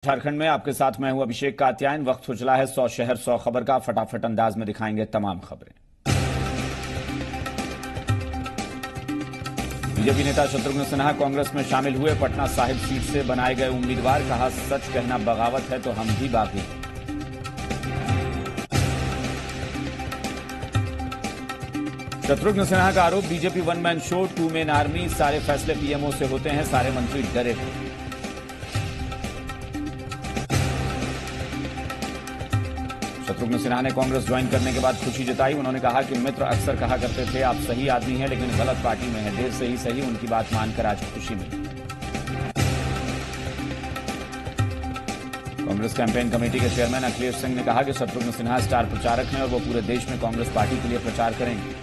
झारखंड में आपके साथ मैं हूं अभिषेक कात्यायन। वक्त हो चला है 100 शहर 100 खबर का। फटाफट अंदाज में दिखाएंगे तमाम खबरें। बीजेपी नेता शत्रुघ्न सिन्हा कांग्रेस में शामिल हुए। पटना साहिब सीट से बनाए गए उम्मीदवार। कहा, सच कहना बगावत है तो हम भी बागी। शत्रुघ्न सिन्हा का आरोप, BJP one man show, two man army, सारे फैसले पीएमओ से होते हैं, सारे मंत्री डरे थे। शत्रुघ्न सिन्हा ने कांग्रेस ज्वाइन करने के बाद खुशी जताई। उन्होंने कहा कि मित्र अक्सर कहा करते थे आप सही आदमी हैं लेकिन गलत पार्टी में हैं। देर से ही सही, उनकी बात मानकर आज खुशी मिली। कांग्रेस कैंपेन कमेटी के चेयरमैन अखिलेश सिंह ने कहा कि शत्रुघ्न सिन्हा स्टार प्रचारक हैं और वो पूरे देश में कांग्रेस पार्टी के लिए प्रचार करेंगे।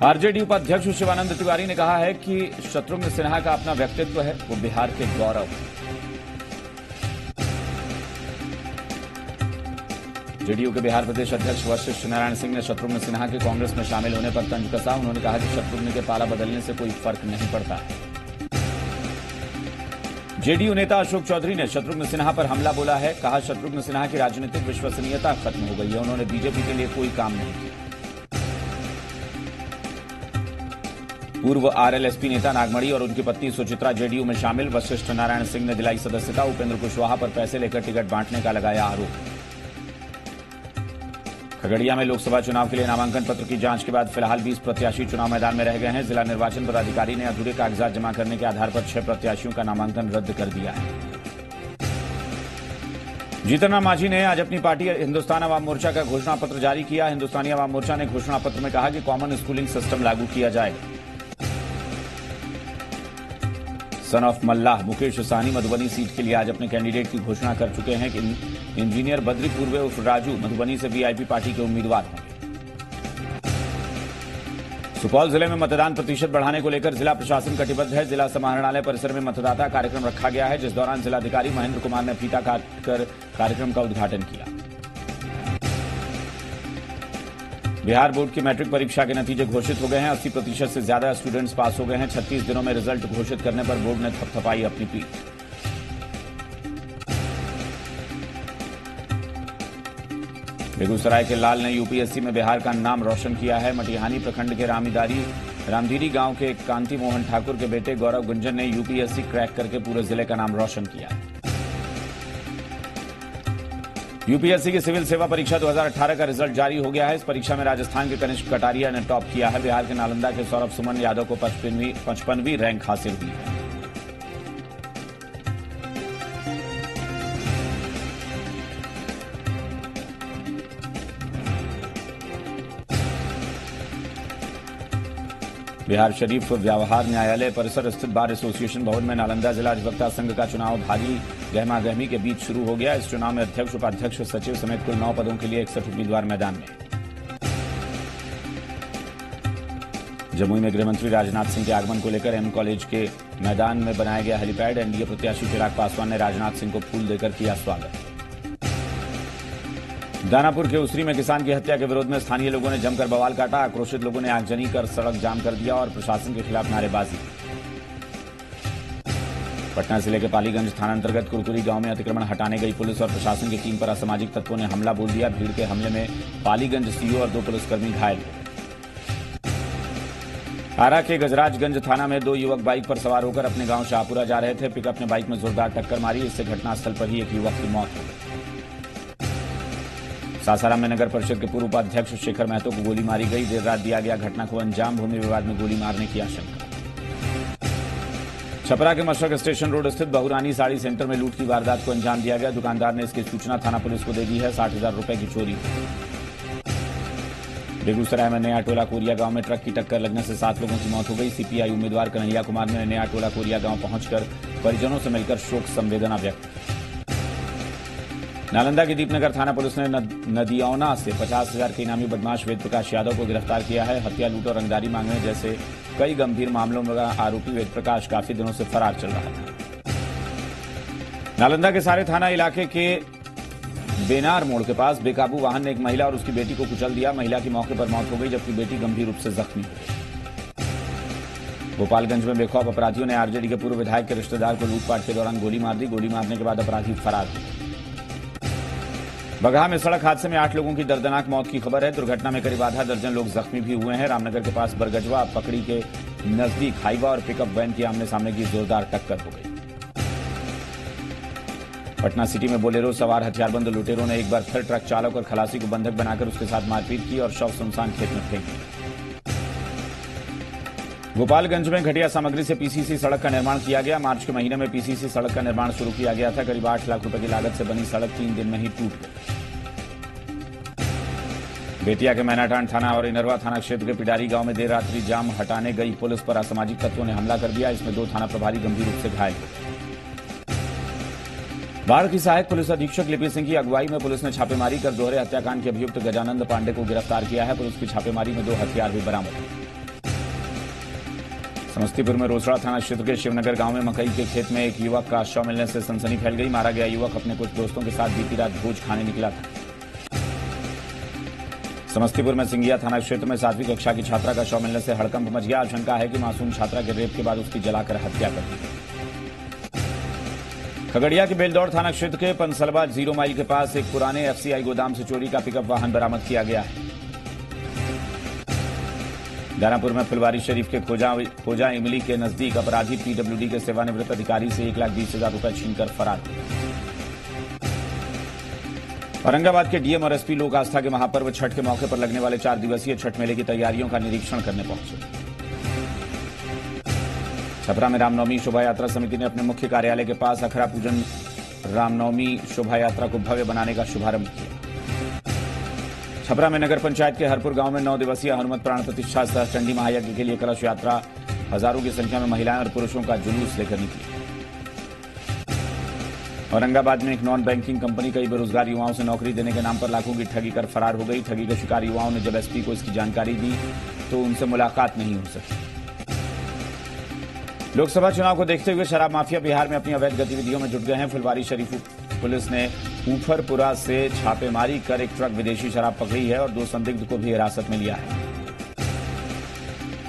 आरजेडी उपाध्यक्ष शिवानंद तिवारी ने कहा है कि शत्रुघ्न सिन्हा का अपना व्यक्तित्व है, वो बिहार के गौरव हैं। जेडीयू के बिहार प्रदेश अध्यक्ष वशिष्ठ नारायण सिंह ने शत्रुघ्न सिन्हा के कांग्रेस में शामिल होने पर तंज कसा। उन्होंने कहा कि शत्रुघ्न के पाला बदलने से कोई फर्क नहीं पड़ता। जेडीयू नेता अशोक चौधरी ने शत्रुघ्न सिन्हा पर हमला बोला है। कहा, शत्रुघ्न सिन्हा की राजनीतिक विश्वसनीयता खत्म हो गई है, उन्होंने बीजेपी के लिए कोई काम नहीं किया। पूर्व आरएलएसपी नेता नागमणि और उनकी पत्नी सुचित्रा जेडीयू में शामिल। वशिष्ठ नारायण सिंह ने दिलाई सदस्यता। उपेंद्र कुशवाहा पर पैसे लेकर टिकट बांटने का लगाया आरोप। खगड़िया में लोकसभा चुनाव के लिए नामांकन पत्र की जांच के बाद फिलहाल 20 प्रत्याशी चुनाव मैदान में रह गए हैं। जिला निर्वाचन पदाधिकारी ने अधूरे कागजात जमा करने के आधार पर 6 प्रत्याशियों का नामांकन रद्द कर दिया है। जीतन राम मांझी ने आज अपनी पार्टी हिंदुस्तान अवाम मोर्चा का घोषणा पत्र जारी किया। हिंदुस्तानी अवाम मोर्चा ने घोषणा पत्र में कहा कि कॉमन स्कूलिंग सिस्टम लागू किया जाएगा। Son of Mallah Mukesh Sahni Madhubani seat के लिए आज अपने कैंडिडेट की घोषणा कर चुके हैं कि इंजीनियर बद्री पूर्वे उर्फ राजू मधुबनी से वीआईपी पार्टी के उम्मीदवार होंगे। सुपौल जिले में मतदान प्रतिशत बढ़ाने को लेकर जिला प्रशासन कटिबद्ध है। जिला समाहरणालय परिसर में मतदाता कार्यक्रम रखा गया है, जिस दौरान जिलाधिकारी महेंद्र कुमार ने फीता काटकर कार्यक्रम का उद्घाटन किया। बिहार बोर्ड की मैट्रिक परीक्षा के नतीजे घोषित हो गए हैं। 80% से ज्यादा स्टूडेंट्स पास हो गए हैं। 36 दिनों में रिजल्ट घोषित करने पर बोर्ड ने थपथपाई अपनी पीठ। बेगूसराय के लाल ने यूपीएससी में बिहार का नाम रोशन किया है। मटिहानी प्रखंड के रामधीरी गांव के कांति मोहन ठाकुर के बेटे गौरव गुंजन ने यूपीएससी क्रैक करके पूरे जिले का नाम रोशन किया। यूपीएससी की सिविल सेवा परीक्षा 2018 का रिजल्ट जारी हो गया है। इस परीक्षा में राजस्थान के कनिष्क कटारिया ने टॉप किया है। बिहार के नालंदा के सौरभ सुमन यादव को 55वीं रैंक हासिल हुई है। बिहार शरीफ व्यवहार न्यायालय परिसर स्थित बार एसोसिएशन भवन में नालंदा जिला अधिवक्ता संघ का चुनाव भारी गहमागहमी के बीच शुरू हो गया। इस चुनाव में अध्यक्ष, उपाध्यक्ष, सचिव समेत कुल 9 पदों के लिए 61 उम्मीदवार मैदान में। जमुई में गृहमंत्री राजनाथ सिंह के आगमन को लेकर एम कॉलेज के मैदान में बनाया गया हेलीपैड। एनडीए प्रत्याशी चिराग पासवान ने राजनाथ सिंह को फूल देकर किया स्वागत। दानापुर के उसरी में किसान की हत्या के विरोध में स्थानीय लोगों ने जमकर बवाल काटा। आक्रोशित लोगों ने आगजनी कर सड़क जाम कर दिया और प्रशासन के खिलाफ नारेबाजी। पटना जिले के पालीगंज थाना अंतर्गत कुरकुरी गांव में अतिक्रमण हटाने गई पुलिस और प्रशासन की टीम पर असामाजिक तत्वों ने हमला बोल दिया। भीड़ के हमले में पालीगंज सीओ और 2 पुलिसकर्मी घायल हो गए। आरा के गजराजगंज थाना में 2 युवक बाइक पर सवार होकर अपने गांव शाहपुरा जा रहे थे। पिकअप ने बाइक में जोरदार टक्कर मारी। इससे घटनास्थल पर ही एक युवक की मौत हो गई। सासाराम में नगर परिषद के पूर्व उपाध्यक्ष शेखर महतो को गोली मारी गई। देर रात दिया गया घटना को अंजाम। भूमि विवाद में गोली मारने की आशंका। छपरा के मशरक स्टेशन रोड स्थित बहुरानी साड़ी सेंटर में लूट की वारदात को अंजाम दिया गया। दुकानदार ने इसकी सूचना थाना पुलिस को दे दी है। 60,000 रुपए की चोरी। बेगूसराय में नया टोला कोरिया गांव में ट्रक की टक्कर लगने से 7 लोगों की मौत हो गई। सीपीआई उम्मीदवार कन्हैया कुमार ने नया टोला कोरिया गांव पहुंचकर परिजनों से मिलकर शोक संवेदना व्यक्त की। नालंदा की दीपनगर थाना पुलिस ने नदियौना से 50,000 के इनामी बदमाश वेद प्रकाश यादव को गिरफ्तार किया है। हत्या, लूट और रंगदारी मांगने जैसे कई गंभीर मामलों में आरोपी वेद प्रकाश काफी दिनों से फरार चल रहा था। नालंदा के सारे थाना इलाके के बेनार मोड़ के पास बेकाबू वाहन ने एक महिला और उसकी बेटी को कुचल दिया। महिला की मौके पर मौत हो गई जबकि बेटी गंभीर रूप से जख्मी हो गई। गोपालगंज में बेखौफ अपराधियों ने आरजेडी के पूर्व विधायक के रिश्तेदार को लूटपाट के दौरान गोली मार दी। गोली मारने के बाद अपराधी फरार हो गए। बगहा में सड़क हादसे में 8 लोगों की दर्दनाक मौत की खबर है। दुर्घटना में करीब आधा दर्जन लोग जख्मी भी हुए हैं। रामनगर के पास बरगजवा पकड़ी के नजदीक हाईवा और पिकअप वैन की आमने सामने की जोरदार टक्कर हो गई। पटना सिटी में बोलेरो सवार हथियारबंद लुटेरों ने एक बार फिर ट्रक चालक और खलासी को बंधक बनाकर उसके साथ मारपीट की और शव सुनसान खेत में फेंक दिया। गोपालगंज में घटिया सामग्री से पीसीसी सड़क का निर्माण किया गया। मार्च के महीने में पीसीसी सड़क का निर्माण शुरू किया गया था। करीब 8 लाख रुपए की लागत से बनी सड़क 3 दिन में ही टूट गई। बेतिया के मैनाटांड थाना और इनरवा थाना क्षेत्र के पिडारी गांव में देर रात्रि जाम हटाने गई पुलिस पर असामाजिक तत्वों ने हमला कर दिया। इसमें 2 थाना प्रभारी गंभीर रूप से घायल हो गए। बाढ़ की सहायक पुलिस अधीक्षक लिपि सिंह की अगुवाई में पुलिस ने छापेमारी कर दोहरे हत्याकांड के अभियुक्त गजानंद पांडे को गिरफ्तार किया है। पुलिस की छापेमारी में 2 हथियार भी बरामद हुए। समस्तीपुर में रोसड़ा थाना क्षेत्र के शिवनगर गांव में मकई के खेत में एक युवक का शव मिलने से सनसनी फैल गई। मारा गया युवक अपने कुछ दोस्तों के साथ बीती रात भोज खाने निकला था। समस्तीपुर में सिंगिया थाना क्षेत्र में 7वीं कक्षा की छात्रा का शव मिलने से हड़कंप मच गया। आशंका है कि मासूम छात्रा के रेप के बाद उसकी जलाकर हत्या कर दी गई। खगड़िया के बेलदौड़ थाना क्षेत्र के पंसलबा 0 माइल के पास एक पुराने एफसीआई गोदाम से चोरी का पिकअप वाहन बरामद किया गया है। दानापुर में फुलवारी शरीफ के खोजा इमली के नजदीक अपराधी पीडब्ल्यूडी के सेवानिवृत्त अधिकारी से 1,20,000 रुपए छीनकर फरार हुए। औरंगाबाद के डीएम और एसपी लोक आस्था के महापर्व छठ के मौके पर लगने वाले 4 दिवसीय छठ मेले की तैयारियों का निरीक्षण करने पहुंचे। छपरा में रामनवमी शोभा यात्रा समिति ने अपने मुख्य कार्यालय के पास अखरा पूजन रामनवमी शोभा यात्रा को भव्य बनाने का शुभारंभ किया। छपरा में नगर पंचायत के हरपुर गांव में 9 दिवसीय हनुमत प्राण प्रतिष्ठा सह चंडी महायज्ञ के लिए कलश यात्रा हजारों की संख्या में महिलाएं और पुरुषों का जुलूस लेकर निकली। औरंगाबाद में एक नॉन बैंकिंग कंपनी कई बेरोजगार युवाओं से नौकरी देने के नाम पर लाखों की ठगी कर फरार हो गई। ठगी के शिकार युवाओं ने जब एसपी को इसकी जानकारी दी तो उनसे मुलाकात नहीं हो सकी। लोकसभा चुनाव को देखते हुए शराब माफिया बिहार में अपनी अवैध गतिविधियों में जुट गए हैं। फुलवारी शरीफ पुलिस ने ऊफरपुरा से छापेमारी कर एक ट्रक विदेशी शराब पकड़ी है और 2 संदिग्ध को भी हिरासत में लिया है।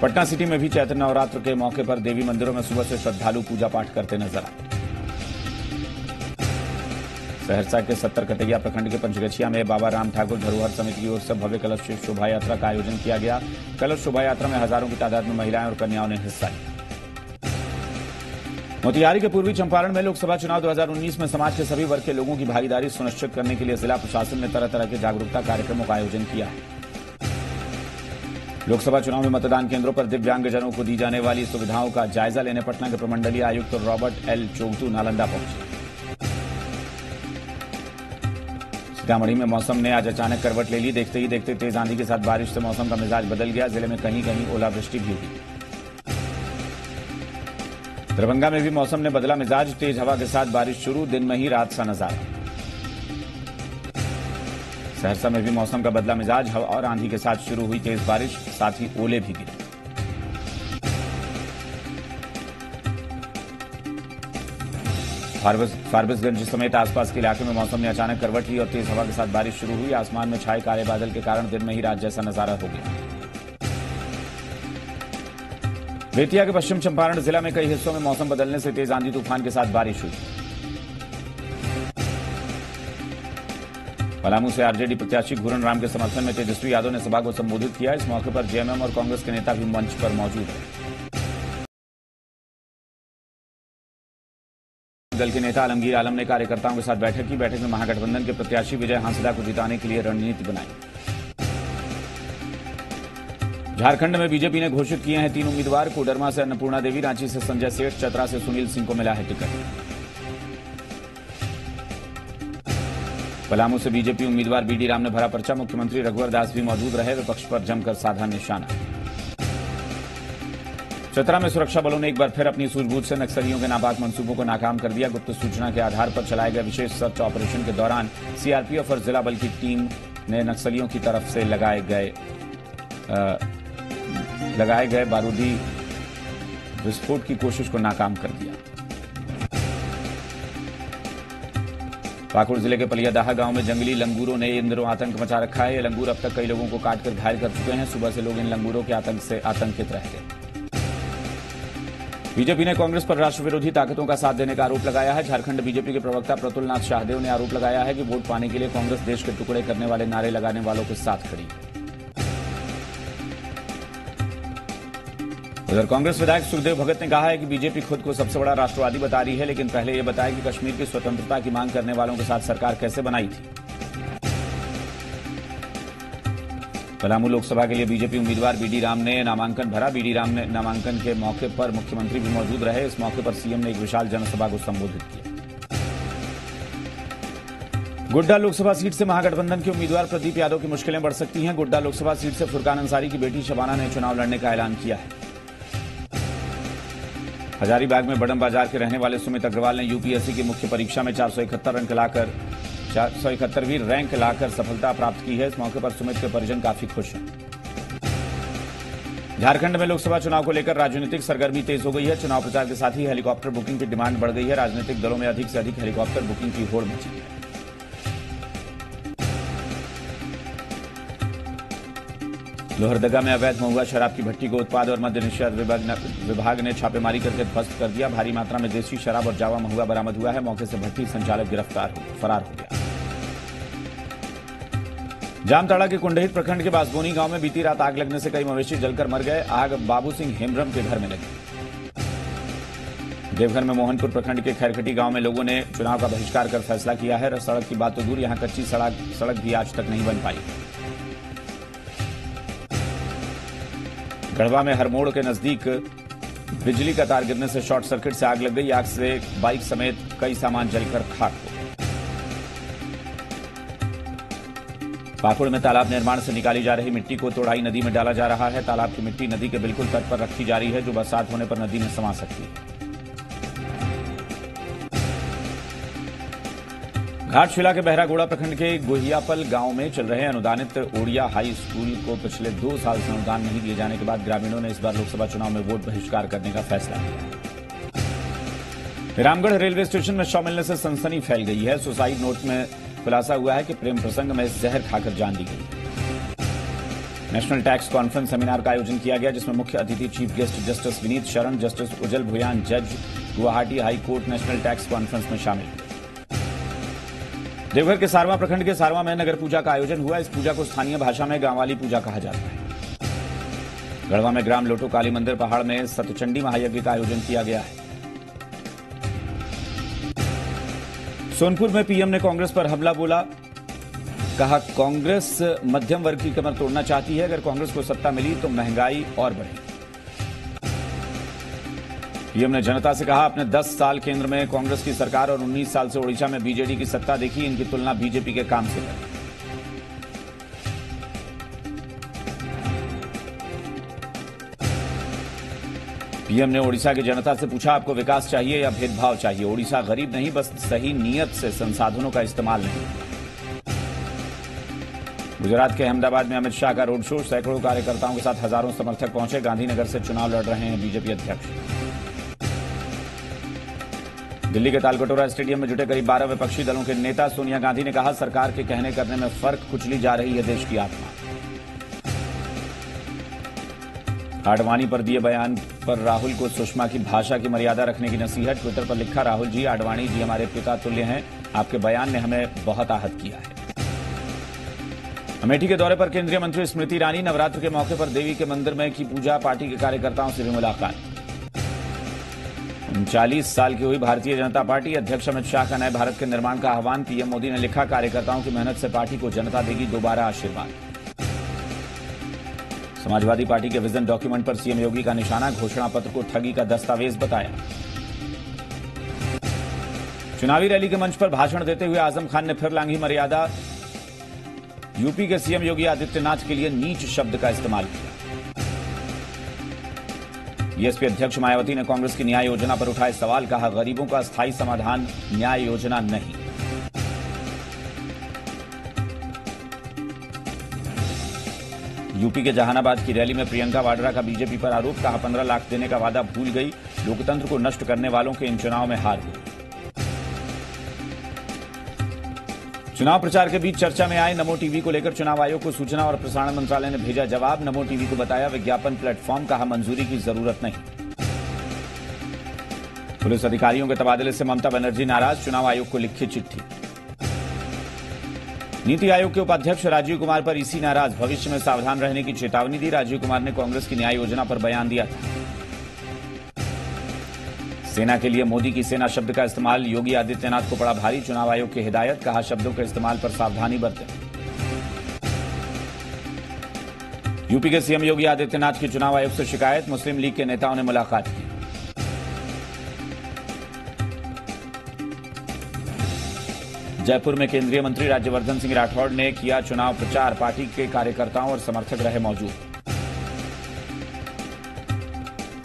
पटना सिटी में भी चैत्र नवरात्र के मौके पर देवी मंदिरों में सुबह से श्रद्धालु पूजा पाठ करते नजर आए। सहरसा के 70 कटैया प्रखंड के पंचगछिया में बाबा राम ठाकुर धरोहर समिति की ओर से भव्य कलश शोभा यात्रा का आयोजन किया गया। कलश शोभा यात्रा में हजारों की तादाद में महिलाएं और कन्याओं ने हिस्सा लिया। मोतिहारी के पूर्वी चंपारण में लोकसभा चुनाव 2019 में समाज के सभी वर्ग के लोगों की भागीदारी सुनिश्चित करने के लिए जिला प्रशासन ने तरह तरह के जागरूकता कार्यक्रमों का आयोजन किया है। लोकसभा चुनाव में मतदान केंद्रों पर दिव्यांगजनों को दी जाने वाली सुविधाओं का जायजा लेने पटना के प्रमंडलीय आयुक्त रॉबर्ट एल चोगतू नालंदा पहुंचे। सीतामढ़ी में मौसम ने आज अचानक करवट ले ली। देखते ही देखते तेज आंधी के साथ बारिश से मौसम का मिजाज बदल गया। जिले में कहीं कहीं ओलावृष्टि भी हुई। दरभंगा में भी मौसम ने बदला मिजाज। तेज हवा के साथ बारिश शुरू, दिन में ही रात सा नजारा। सहरसा में भी मौसम का बदला मिजाज। हवा और आंधी के साथ शुरू हुई तेज बारिश, साथ ही ओले भी गिरे। फारबिसगंज समेत आसपास के इलाके में मौसम ने अचानक करवट ली और तेज हवा के साथ बारिश शुरू हुई। आसमान में छाए काले बादल के कारण दिन में ही रात जैसा नजारा हो गया। बेतिया के पश्चिम चंपारण जिला में कई हिस्सों में मौसम बदलने से तेज आंधी तूफान के साथ बारिश हुई। पलामू से आरजेडी प्रत्याशी घूरन राम के समर्थन में तेजस्वी यादव ने सभा को संबोधित किया। इस मौके पर जेएमएम और कांग्रेस के नेता भी मंच पर मौजूद हैं। दल के नेता आलमगीर आलम ने कार्यकर्ताओं के साथ बैठक की। बैठक में महागठबंधन के प्रत्याशी विजय हांसदा को जिताने के लिए रणनीति बनाई। झारखंड में बीजेपी ने घोषित किए हैं 3 उम्मीदवार। कोडरमा से अन्नपूर्णा देवी, रांची से संजय सेठ, चतरा से सुनील सिंह को मिला है टिकट। पलामू से बीजेपी उम्मीदवार बीडी राम ने भरा पर्चा। मुख्यमंत्री रघुवर दास भी मौजूद रहे। विपक्ष पर जमकर साधा निशाना। चतरा में सुरक्षा बलों ने एक बार फिर अपनी सूझबूझ से नक्सलियों के नापाक मंसूबों को नाकाम कर दिया। गुप्त सूचना के आधार पर चलाए गए विशेष सर्च ऑपरेशन के दौरान सीआरपीएफ और जिला बल की टीम ने नक्सलियों की तरफ से लगाए गए बारूदी विस्फोट की कोशिश को नाकाम कर दिया। पाकुड़ जिले के पलियादाहा गांव में जंगली लंगूरों ने इन दिनों आतंक मचा रखा है। ये लंगूर अब तक कई लोगों को काटकर घायल कर चुके हैं। सुबह से लोग इन लंगूरों के आतंक से आतंकित रह गए। बीजेपी ने कांग्रेस पर राष्ट्र विरोधी ताकतों का साथ देने का आरोप लगाया है। झारखंड बीजेपी के प्रवक्ता प्रतुल नाथ शाहदेव ने आरोप लगाया है कि वोट पाने के लिए कांग्रेस देश के टुकड़े करने वाले नारे लगाने वालों के साथ खड़ी है। उधर कांग्रेस विधायक सुखदेव भगत ने कहा है कि बीजेपी खुद को सबसे बड़ा राष्ट्रवादी बता रही है, लेकिन पहले यह बताया कि कश्मीर की स्वतंत्रता की मांग करने वालों के साथ सरकार कैसे बनाई थी। पलामू लोकसभा के लिए बीजेपी उम्मीदवार बीडी राम ने नामांकन भरा। बीडी राम ने नामांकन के मौके पर मुख्यमंत्री भी मौजूद रहे। इस मौके पर सीएम ने एक विशाल जनसभा को संबोधित किया। गोड्डा लोकसभा सीट से महागठबंधन के उम्मीदवार प्रदीप यादव की मुश्किलें बढ़ सकती हैं। गोड्डा लोकसभा सीट से फुरकान अंसारी की बेटी शबाना ने चुनाव लड़ने का ऐलान किया है। हजारीबाग में बड़म बाजार के रहने वाले सुमित अग्रवाल ने यूपीएससी की मुख्य परीक्षा में 471वीं रैंक लाकर सफलता प्राप्त की है। इस मौके पर सुमित के परिजन काफी खुश हैं। झारखंड में लोकसभा चुनाव को लेकर राजनीतिक सरगर्मी तेज हो गई है। चुनाव प्रचार के साथ ही हेलीकॉप्टर बुकिंग की डिमांड बढ़ गई है। राजनीतिक दलों में अधिक से अधिक हेलीकॉप्टर बुकिंग की होड़ मची है। लोहरदगा में अवैध महुआ शराब की भट्टी को उत्पाद और मद्य निषेध विभाग ने छापेमारी करके ध्वस्त कर दिया। भारी मात्रा में देसी शराब और जावा महुआ बरामद हुआ है। मौके से भट्टी संचालक फरार हो गया। जामताड़ा के कुंडहित प्रखंड के बासबोनी गांव में बीती रात आग लगने से कई मवेशी जलकर मर गए। आग बाबू सिंह हेमरम के घर में लगी। देवघर में मोहनपुर प्रखंड के खैरखटी गांव में लोगों ने चुनाव का बहिष्कार कर फैसला किया है। सड़क की बात तो दूर, यहां कच्ची सड़क भी आज तक नहीं बन पाई। गढ़वा में हरमोड़ के नजदीक बिजली का तार गिरने से शॉर्ट सर्किट से आग लग गई। आग से बाइक समेत कई सामान जलकर खाक हो गए। पाकुड़ में तालाब निर्माण से निकाली जा रही मिट्टी को तोड़ाई नदी में डाला जा रहा है। तालाब की मिट्टी नदी के बिल्कुल तट पर रखी जा रही है, जो बरसात होने पर नदी में समा सकती है। घाटशिला के बहरागोड़ा प्रखंड के गोहियापल गांव में चल रहे अनुदानित ओडिया हाई स्कूल को पिछले 2 साल से अनुदान नहीं दिए जाने के बाद ग्रामीणों ने इस बार लोकसभा चुनाव में वोट बहिष्कार करने का फैसला किया। रामगढ़ रेलवे स्टेशन में शव मिलने से सनसनी फैल गई है। सुसाइड नोट में खुलासा हुआ है कि प्रेम प्रसंग में जहर खाकर जान दी गई। नेशनल टैक्स कॉन्फ्रेंस सेमिनार का आयोजन किया गया, जिसमें मुख्य अतिथि चीफ गेस्ट जस्टिस विनीत शरण, जस्टिस उजल भुयान, जज Guwahati high court national tax conference में शामिल हुए। देवघर के सारवा प्रखंड के सारवा में नगर पूजा का आयोजन हुआ। इस पूजा को स्थानीय भाषा में गांवाली पूजा कहा जाता है। गढ़वा में ग्राम लोटो काली मंदिर पहाड़ में सतचंडी महायज्ञ का आयोजन किया गया है। सोनपुर में पीएम ने कांग्रेस पर हमला बोला। कहा, कांग्रेस मध्यम वर्ग की कमर तोड़ना चाहती है। अगर कांग्रेस को सत्ता मिली तो महंगाई और बढ़ेगी। पीएम ने जनता से कहा, अपने 10 साल केंद्र में कांग्रेस की सरकार और 19 साल से ओडिशा में बीजेडी की सत्ता देखी। इनकी तुलना बीजेपी के काम से करें। पीएम ने ओडिशा की जनता से पूछा, आपको विकास चाहिए या भेदभाव चाहिए? ओडिशा गरीब नहीं, बस सही नीयत से संसाधनों का इस्तेमाल नहीं। गुजरात के अहमदाबाद में अमित शाह का रोड शो। सैकड़ों कार्यकर्ताओं के साथ हजारों समर्थक पहुंचे। गांधीनगर से चुनाव लड़ रहे हैं बीजेपी अध्यक्ष। दिल्ली के तालकटोरा स्टेडियम में जुटे करीब 12 विपक्षी दलों के नेता। सोनिया गांधी ने कहा, सरकार के कहने करने में फर्क, कुचली जा रही है देश की आत्मा। आडवाणी पर दिए बयान पर राहुल को सुषमा की भाषा की मर्यादा रखने की नसीहत। ट्विटर पर लिखा, राहुल जी, आडवाणी जी हमारे पिता तुल्य हैं। आपके बयान ने हमें बहुत आहत किया है। अमेठी के दौरे पर केंद्रीय मंत्री स्मृति ईरानी। नवरात्र के मौके पर देवी के मंदिर में की पूजा। पार्टी के कार्यकर्ताओं से भी मुलाकात। 39 साल की हुई भारतीय जनता पार्टी। अध्यक्ष अमित शाह का नए भारत के निर्माण का आह्वान। पीएम मोदी ने लिखा, कार्यकर्ताओं की मेहनत से पार्टी को जनता देगी दोबारा आशीर्वाद। समाजवादी पार्टी के विजन डॉक्यूमेंट पर सीएम योगी का निशाना। घोषणा पत्र को ठगी का दस्तावेज बताया। चुनावी रैली के मंच पर भाषण देते हुए आजम खान ने फिर लांघी मर्यादा। यूपी के सीएम योगी आदित्यनाथ के लिए नीच शब्द का इस्तेमाल किया। बीएसपी अध्यक्ष मायावती ने कांग्रेस की न्याय योजना पर उठाए सवाल। कहा, गरीबों का स्थायी समाधान न्याय योजना नहीं। यूपी के जहानाबाद की रैली में प्रियंका वाड्रा का बीजेपी पर आरोप। कहा, 15 लाख देने का वादा भूल गई। लोकतंत्र को नष्ट करने वालों के इन चुनाव में हार हुई। चुनाव प्रचार के बीच चर्चा में आए नमो टीवी को लेकर चुनाव आयोग को सूचना और प्रसारण मंत्रालय ने भेजा जवाब। नमो टीवी को बताया विज्ञापन प्लेटफॉर्म। कहा, मंजूरी की जरूरत नहीं। पुलिस अधिकारियों के तबादले से ममता बनर्जी नाराज, चुनाव आयोग को लिखी चिट्ठी। नीति आयोग के उपाध्यक्ष राजीव कुमार पर ईसी नाराज, भविष्य में सावधान रहने की चेतावनी दी। राजीव कुमार ने कांग्रेस की न्याय योजना पर बयान दिया था। सेना के लिए मोदी की सेना शब्द का इस्तेमाल योगी आदित्यनाथ को पड़ा भारी, चुनाव आयोग की हिदायत, कहा शब्दों के इस्तेमाल पर सावधानी बरतें। यूपी के सीएम योगी आदित्यनाथ की चुनाव आयोग से शिकायत, मुस्लिम लीग के नेताओं ने मुलाकात की। जयपुर में केंद्रीय मंत्री राज्यवर्धन सिंह राठौड़ ने किया चुनाव प्रचार, पार्टी के कार्यकर्ताओं और समर्थक रहे मौजूद।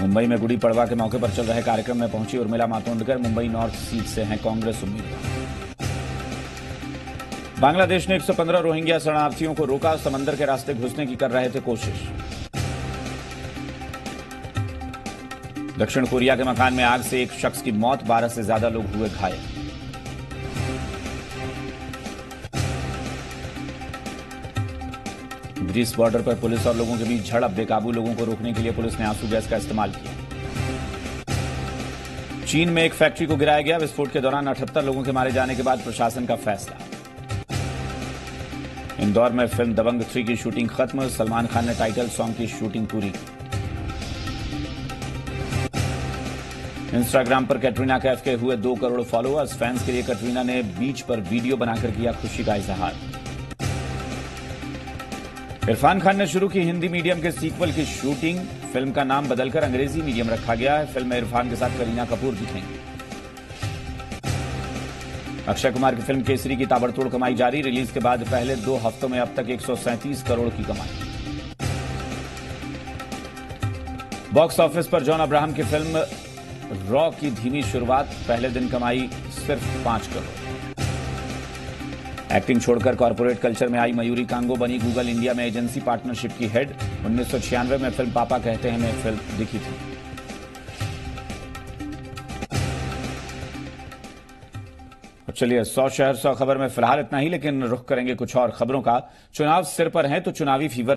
मुंबई में गुड़ी पड़वा के मौके पर चल रहे कार्यक्रम में पहुंची उर्मिला मातोंडकर, मुंबई नॉर्थ सीट से हैं कांग्रेस उम्मीदवार। बांग्लादेश ने 115 रोहिंग्या शरणार्थियों को रोका, समंदर के रास्ते घुसने की कर रहे थे कोशिश। दक्षिण कोरिया के मकान में आग से एक शख्स की मौत, 12 से ज्यादा लोग हुए घायल। ग्रीस बॉर्डर पर पुलिस और लोगों के बीच झड़प, बेकाबू लोगों को रोकने के लिए पुलिस ने आंसू गैस का इस्तेमाल किया। चीन में एक फैक्ट्री को गिराया गया, विस्फोट के दौरान 78 लोगों के मारे जाने के बाद प्रशासन का फैसला। इंदौर में फिल्म दबंग 3 की शूटिंग खत्म, सलमान खान ने टाइटल सॉन्ग की शूटिंग पूरी की। इंस्टाग्राम पर कैटरीना कैफ के हुए 2 करोड़ फॉलोअर्स, फैंस के लिए कैटरीना ने बीच पर वीडियो बनाकर किया खुशी का इजहार। इरफान खान ने शुरू की हिंदी मीडियम के सीक्वल की शूटिंग, फिल्म का नाम बदलकर अंग्रेजी मीडियम रखा गया है। फिल्म में इरफान के साथ करीना कपूर दिखेंगी। अक्षय कुमार की फिल्म केसरी की ताबड़तोड़ कमाई जारी, रिलीज के बाद पहले 2 हफ्तों में अब तक 137 करोड़ की कमाई। बॉक्स ऑफिस पर जॉन अब्राहम की फिल्म रॉ की धीमी शुरुआत, पहले दिन कमाई सिर्फ 5 करोड़। एक्टिंग छोड़कर कॉर्पोरेट कल्चर में आई मयूरी कांगो, बनी गूगल इंडिया में एजेंसी पार्टनरशिप की हेड। 1996 में फिल्म पापा कहते हैं में फिल्म दिखी थी। चलिए 100 शहर 100 खबर में फिलहाल इतना ही, लेकिन रुख करेंगे कुछ और खबरों का। चुनाव सिर पर है तो चुनावी फीवर